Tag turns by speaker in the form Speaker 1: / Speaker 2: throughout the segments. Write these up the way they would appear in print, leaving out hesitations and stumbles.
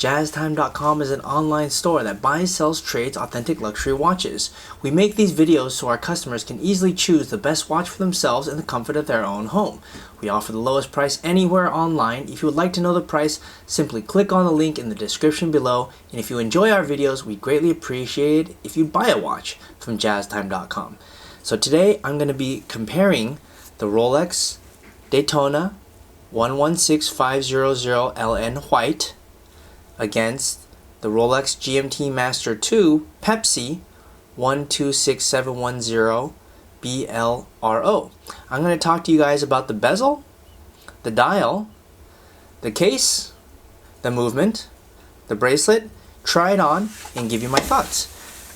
Speaker 1: JazzTime.com is an online store that buys, sells, trades authentic luxury watches. We make these videos so our customers can easily choose the best watch for themselves in the comfort of their own home. We offer the lowest price anywhere online. If you would like to know the price, simply click on the link in the description below. And if you enjoy our videos, we'd greatly appreciate it if you buy a watch from JazzTime.com. So today I'm going to be comparing the Rolex Daytona 116500 LN White against the Rolex GMT-Master 2 Pepsi 126710 BLRO. I'm going to talk to you guys about the bezel, the dial, the case, the movement, the bracelet, try it on, and give you my thoughts.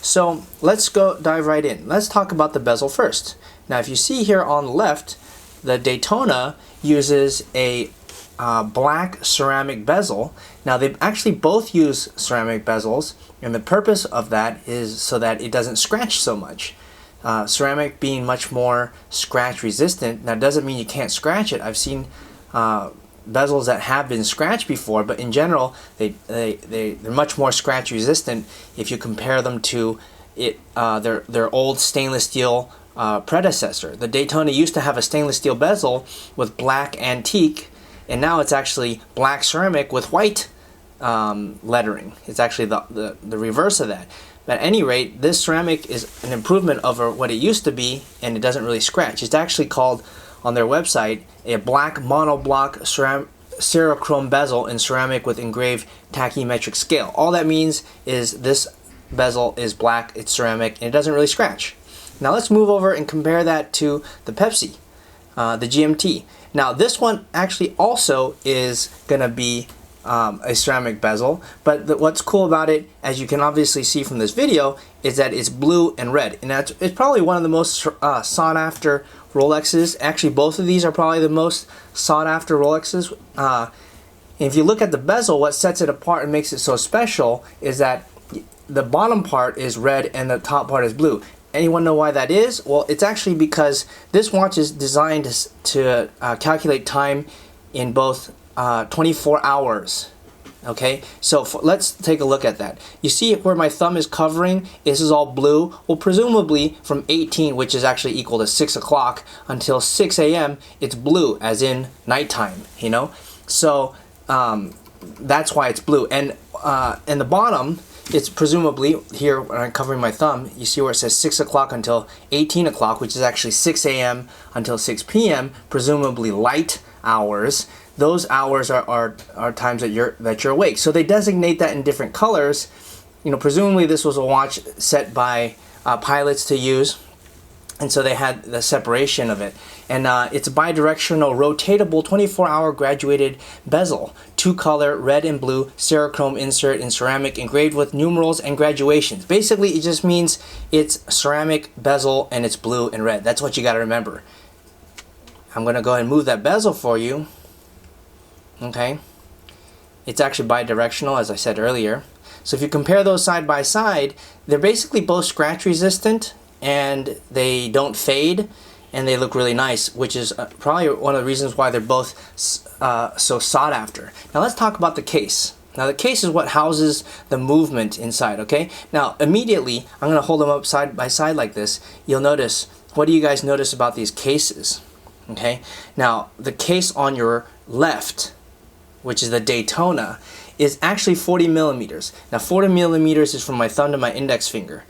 Speaker 1: So let's go dive right in. Let's talk about the bezel first. Now if you see here on the left, the Daytona uses a black ceramic bezel. Now they actually both use ceramic bezels, and the purpose of that is so that it doesn't scratch so much. Ceramic being much more scratch resistant. Now doesn't mean you can't scratch it. I've seen bezels that have been scratched before, but in general they're much more scratch resistant if you compare them to their old stainless steel predecessor. The Daytona used to have a stainless steel bezel with black antique, and now it's actually black ceramic with white lettering. It's actually the reverse of that. But at any rate, this ceramic is an improvement over what it used to be, and it doesn't really scratch. It's actually called, on their website, a black monoblock serochrome bezel in ceramic with engraved tachymetric scale. All that means is this bezel is black, it's ceramic, and it doesn't really scratch. Now let's move over and compare that to the Pepsi, the GMT. Now this one actually also is going to be a ceramic bezel, but what's cool about it, as you can obviously see from this video, is that it's blue and red, and it's probably one of the most sought after Rolexes. Actually, both of these are probably the most sought after Rolexes. If you look at the bezel, what sets it apart and makes it so special is that the bottom part is red and the top part is blue. Anyone know why that is? Well, it's actually because this watch is designed to calculate time in both 24 hours. Okay, so let's take a look at that. You see where my thumb is covering, this is all blue. Well, presumably from 18, which is actually equal to 6 o'clock, until 6 a.m., it's blue, as in nighttime, you know? So that's why it's blue. And in the bottom, it's presumably, here when I'm covering my thumb, you see where it says 6 o'clock until 18 o'clock, which is actually 6 a.m. until 6 p.m., presumably light hours. Those hours are times that you're awake. So they designate that in different colors. You know, presumably this was a watch set by pilots to use, and so they had the separation of it. And it's a bidirectional, rotatable, 24-hour graduated bezel, two-color, red and blue, serochrome insert in ceramic, engraved with numerals and graduations. Basically, it just means it's ceramic bezel and it's blue and red. That's what you got to remember. I'm going to go ahead and move that bezel for you. Okay, it's actually bidirectional, as I said earlier. So if you compare those side by side, they're basically both scratch resistant, and they don't fade, and they look really nice, which is probably one of the reasons why they're both so sought after. Now let's talk about the case. Now the case is what houses the movement inside, okay? Now immediately, I'm going to hold them up side by side like this. You'll notice, what do you guys notice about these cases? Okay, now the case on your left, which is the Daytona, is actually 40 millimeters. Now 40 millimeters is from my thumb to my index finger.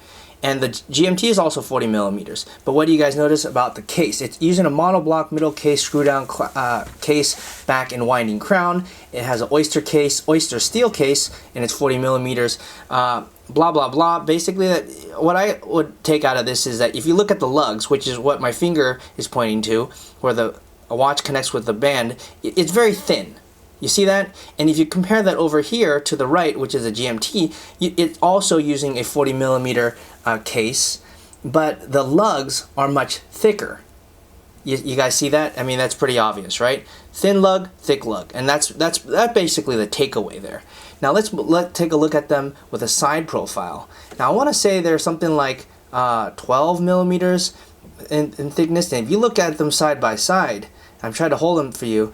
Speaker 1: And the GMT is also 40 millimeters. But what do you guys notice about the case? It's using a monoblock middle case, screw down case, back and winding crown. It has an Oyster case, Oyster steel case, and it's 40 millimeters. Blah, blah, blah. Basically, what I would take out of this is that if you look at the lugs, which is what my finger is pointing to, where a watch connects with the band, it's very thin. You see that? And if you compare that over here to the right, which is a GMT, it's also using a 40 millimeter case, but the lugs are much thicker. You guys see that? I mean, that's pretty obvious, right? Thin lug, thick lug, and that's basically the takeaway there. Now let's take a look at them with a side profile. Now I want to say they're something like 12 millimeters in thickness, and if you look at them side by side, I'm trying to hold them for you.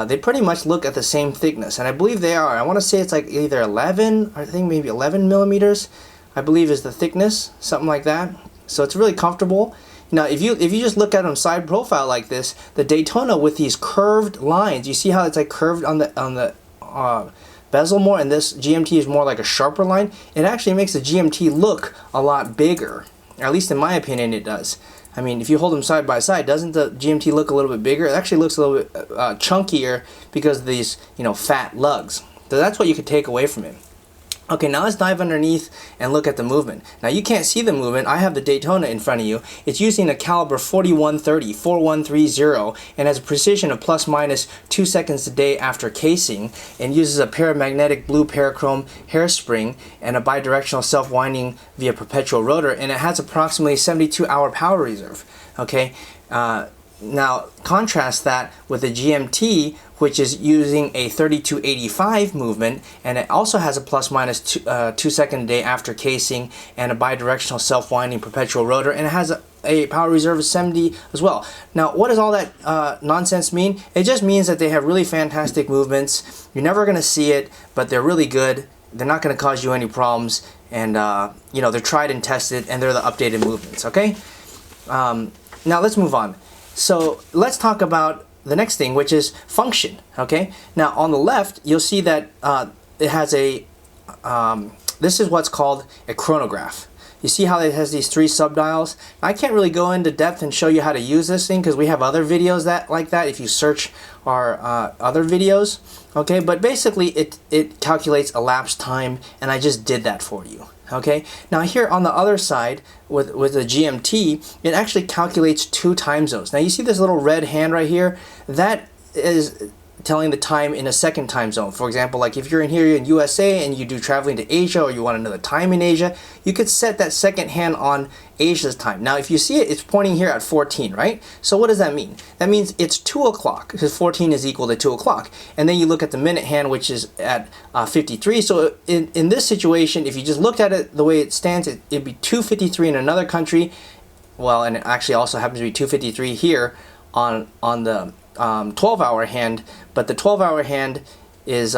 Speaker 1: They pretty much look at the same thickness, and I believe they are. I want to say it's like either 11, I think maybe 11 millimeters, I believe is the thickness, something like that. So it's really comfortable. Now, if you just look at them side profile like this, the Daytona with these curved lines, you see how it's like curved on the bezel more, and this GMT is more like a sharper line. It actually makes the GMT look a lot bigger. At least in my opinion, it does. I mean, if you hold them side by side, doesn't the GMT look a little bit bigger? It actually looks a little bit chunkier because of these, fat lugs. So that's what you could take away from it. Okay, now let's dive underneath and look at the movement. Now you can't see the movement. I have the Daytona in front of you. It's using a caliber 4130, and has a precision of plus minus 2 seconds a day after casing, and uses a paramagnetic blue parachrome hairspring and a bidirectional self-winding via perpetual rotor, and it has approximately 72-hour power reserve. Okay. Now, contrast that with the GMT, which is using a 3285 movement, and it also has a plus minus 2 second a day after casing and a bidirectional self-winding perpetual rotor, and it has a power reserve of 70 as well. Now, what does all that nonsense mean? It just means that they have really fantastic movements. You're never going to see it, but they're really good. They're not going to cause you any problems, and they're tried and tested, and they're the updated movements. Okay. Now let's move on. So let's talk about the next thing, which is function. Okay. Now on the left, you'll see that it has a. This is what's called a chronograph. You see how it has these 3 subdials? I can't really go into depth and show you how to use this thing because we have other videos like that if you search our other videos. Okay, but basically it calculates elapsed time, and I just did that for you. Okay, now here on the other side with the GMT, it actually calculates 2 time zones. Now you see this little red hand right here? That is telling the time in a second time zone. For example, like if you're in here in USA and you do traveling to Asia, or you want to know the time in Asia, you could set that second hand on Asia's time. Now if you see it, it's pointing here at 14, right? So what does that mean? That means it's 2 o'clock, because 14 is equal to 2 o'clock. And then you look at the minute hand, which is at 53. So in this situation, if you just looked at it the way it stands, it'd be 2:53 in another country. Well, and it actually also happens to be 2:53 here on the 12-hour hand, but the 12-hour hand is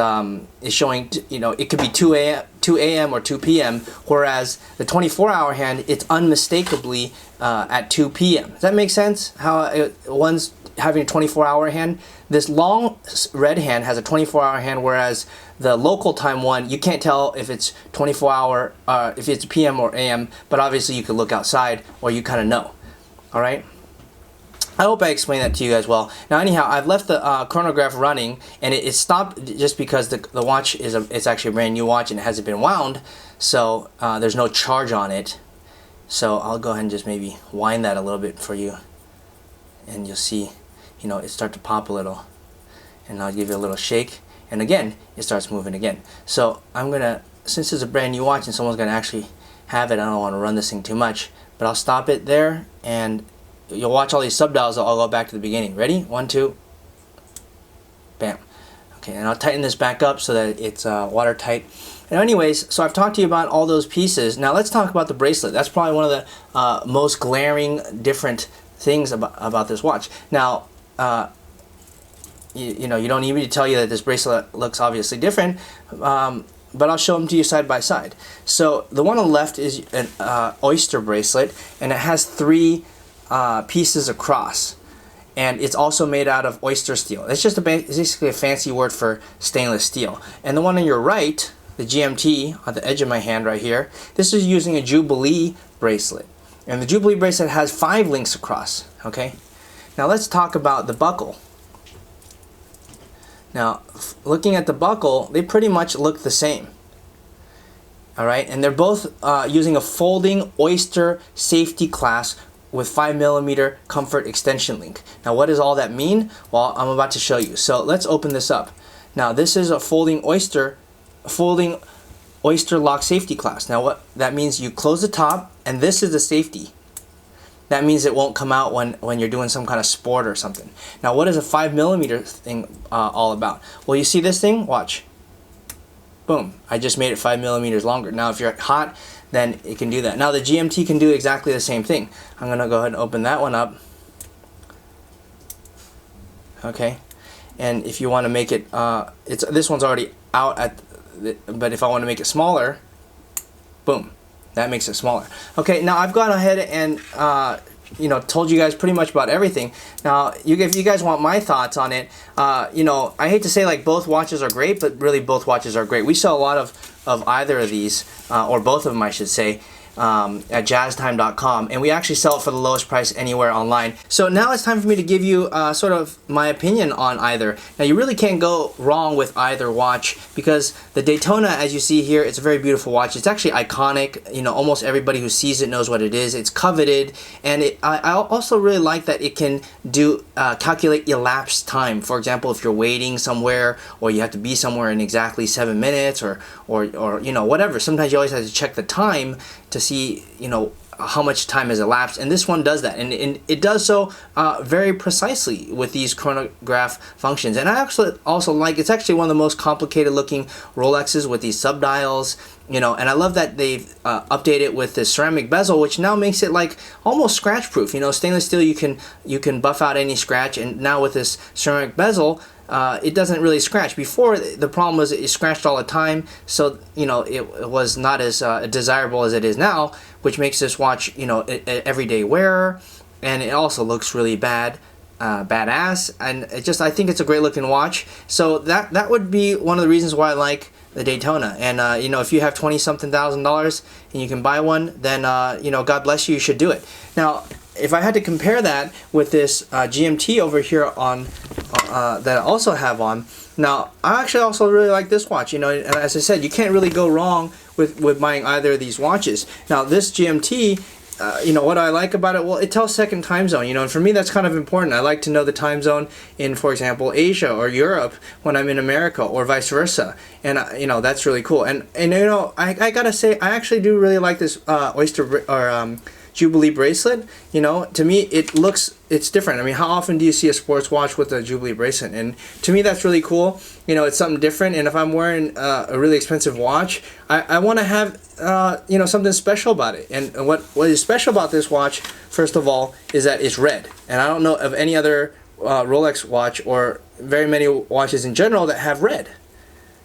Speaker 1: showing, it could be 2 a.m. or 2 p.m., whereas the 24-hour hand, it's unmistakably at 2 p.m. Does that make sense? How one's having a 24-hour hand? This long red hand has a 24-hour hand, whereas the local time one, you can't tell if it's 24-hour, if it's p.m. or a.m., but obviously you could look outside or you kind of know. All right? I hope I explained that to you guys well. Now anyhow, I've left the chronograph running, and it stopped just because the watch it's actually a brand new watch and it hasn't been wound, so there's no charge on it. So I'll go ahead and just maybe wind that a little bit for you, and you'll see, it start to pop a little, and I'll give you a little shake, and again it starts moving again. So I'm gonna, since it's a brand new watch and someone's gonna actually have it, I don't want to run this thing too much, but I'll stop it there, and you'll watch all these subdials. I'll go back to the beginning. Ready? 1, 2. Bam. Okay, and I'll tighten this back up so that it's watertight. And anyways, so I've talked to you about all those pieces. Now let's talk about the bracelet. That's probably one of the most glaring different things about this watch. Now, you don't need me to tell you that this bracelet looks obviously different, but I'll show them to you side by side. So the one on the left is an Oyster bracelet, and it has 3 pieces across, and it's also made out of oyster steel. It's just basically a fancy word for stainless steel. And the one on your right, the GMT on the edge of my hand right here, this is using a Jubilee bracelet, and the Jubilee bracelet has 5 links across. Okay, now let's talk about the buckle. Now looking at the buckle, they pretty much look the same. Alright, and they're both using a folding Oyster safety clasp with 5mm comfort extension link. Now what does all that mean? Well, I'm about to show you. So let's open this up. Now this is a folding Oyster lock safety clasp. Now what that means, you close the top, and this is the safety. That means it won't come out when you're doing some kind of sport or something. Now what is a 5mm thing all about? Well, you see this thing? Watch. Boom. I just made it 5mm longer. Now if you're hot, then it can do that. Now the GMT can do exactly the same thing. I'm going to go ahead and open that one up. okay? And if you want to make it, this one's already out but if I want to make it smaller, boom, that makes it smaller. Okay, now I've gone ahead and told you guys pretty much about everything. Now, if you guys want my thoughts on it, I hate to say like both watches are great, but really both watches are great. We sell a lot of either of these, or both of them, I should say, at jazztime.com, and we actually sell it for the lowest price anywhere online. So now it's time for me to give you sort of my opinion on either. Now, you really can't go wrong with either watch, because the Daytona, as you see here, it's a very beautiful watch. It's actually iconic. Almost everybody who sees it knows what it is. It's coveted, and I also really like that it can do calculate elapsed time. For example, if you're waiting somewhere, or you have to be somewhere in exactly 7 minutes, or whatever. Sometimes you always have to check the time to see how much time has elapsed, and this one does that, and it does so very precisely with these chronograph functions. And I actually also like, it's actually one of the most complicated looking Rolexes with these subdials, and I love that they've updated it with this ceramic bezel, which now makes it like almost scratch proof. Stainless steel, you can buff out any scratch, and now with this ceramic bezel, it doesn't really scratch. Before, the problem was it scratched all the time, so it was not as desirable as it is now, which makes this watch an everyday wearer, and it also looks really badass, and I think it's a great looking watch. So that would be one of the reasons why I like the Daytona. And if you have $20-something thousand and you can buy one, then God bless you, you should do it. Now, if I had to compare that with this GMT over here on that I also have on, now I actually also really like this watch. And as I said, you can't really go wrong with buying either of these watches. Now this GMT, what do I like about it? Well, it tells second time zone, and for me that's kind of important. I like to know the time zone in, for example, Asia or Europe when I'm in America, or vice versa. And that's really cool. And I gotta say, I actually do really like this Oyster or Jubilee bracelet. To me it's different. I mean, how often do you see a sports watch with a Jubilee bracelet? And to me that's really cool. It's something different, and if I'm wearing a really expensive watch, I want to have something special about it. And what is special about this watch, first of all, is that it's red. And I don't know of any other Rolex watch, or very many watches in general, that have red.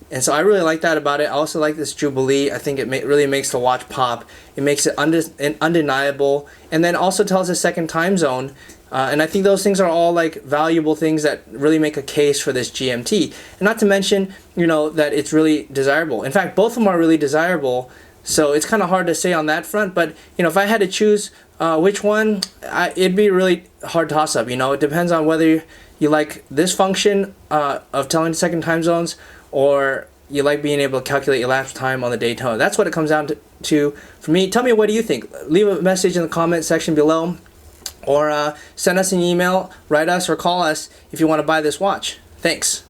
Speaker 1: And so I really like that about it. I also like this Jubilee. I think it really makes the watch pop. It makes it undeniable, and then also tells a second time zone. And I think those things are all like valuable things that really make a case for this GMT. And not to mention, that it's really desirable. In fact, both of them are really desirable. So it's kind of hard to say on that front. But if I had to choose which one, it'd be really hard toss up. It depends on whether you like this function of telling second time zones, or you like being able to calculate elapsed time on the Daytona. That's what it comes down to for me. Tell me, what do you think? Leave a message in the comment section below, or send us an email, write us, or call us if you want to buy this watch. Thanks.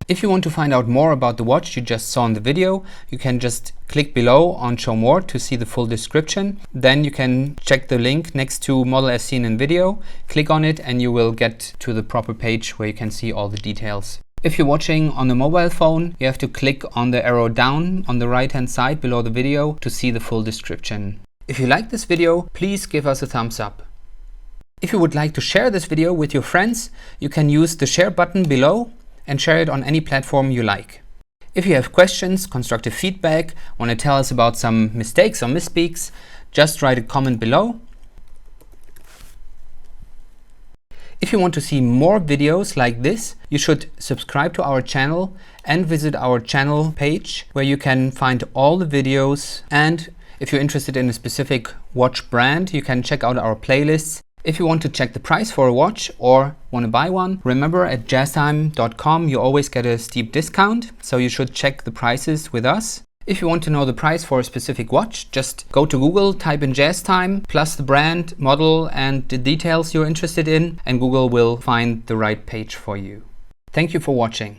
Speaker 2: If you want to find out more about the watch you just saw in the video, you can just click below on Show More to see the full description. Then you can check the link next to Model as seen in video, click on it, and you will get to the proper page where you can see all the details. If you're watching on a mobile phone, you have to click on the arrow down on the right hand side below the video to see the full description. If you like this video, please give us a thumbs up. If you would like to share this video with your friends, you can use the share button below and share it on any platform you like. If you have questions, constructive feedback, want to tell us about some mistakes or misspeaks, just write a comment below. If you want to see more videos like this, you should subscribe to our channel and visit our channel page, where you can find all the videos. And if you're interested in a specific watch brand, you can check out our playlists. If you want to check the price for a watch or want to buy one, remember at jazztime.com you always get a steep discount, so you should check the prices with us. If you want to know the price for a specific watch, just go to Google, type in JazzTime, plus the brand, model, and the details you're interested in, and Google will find the right page for you. Thank you for watching.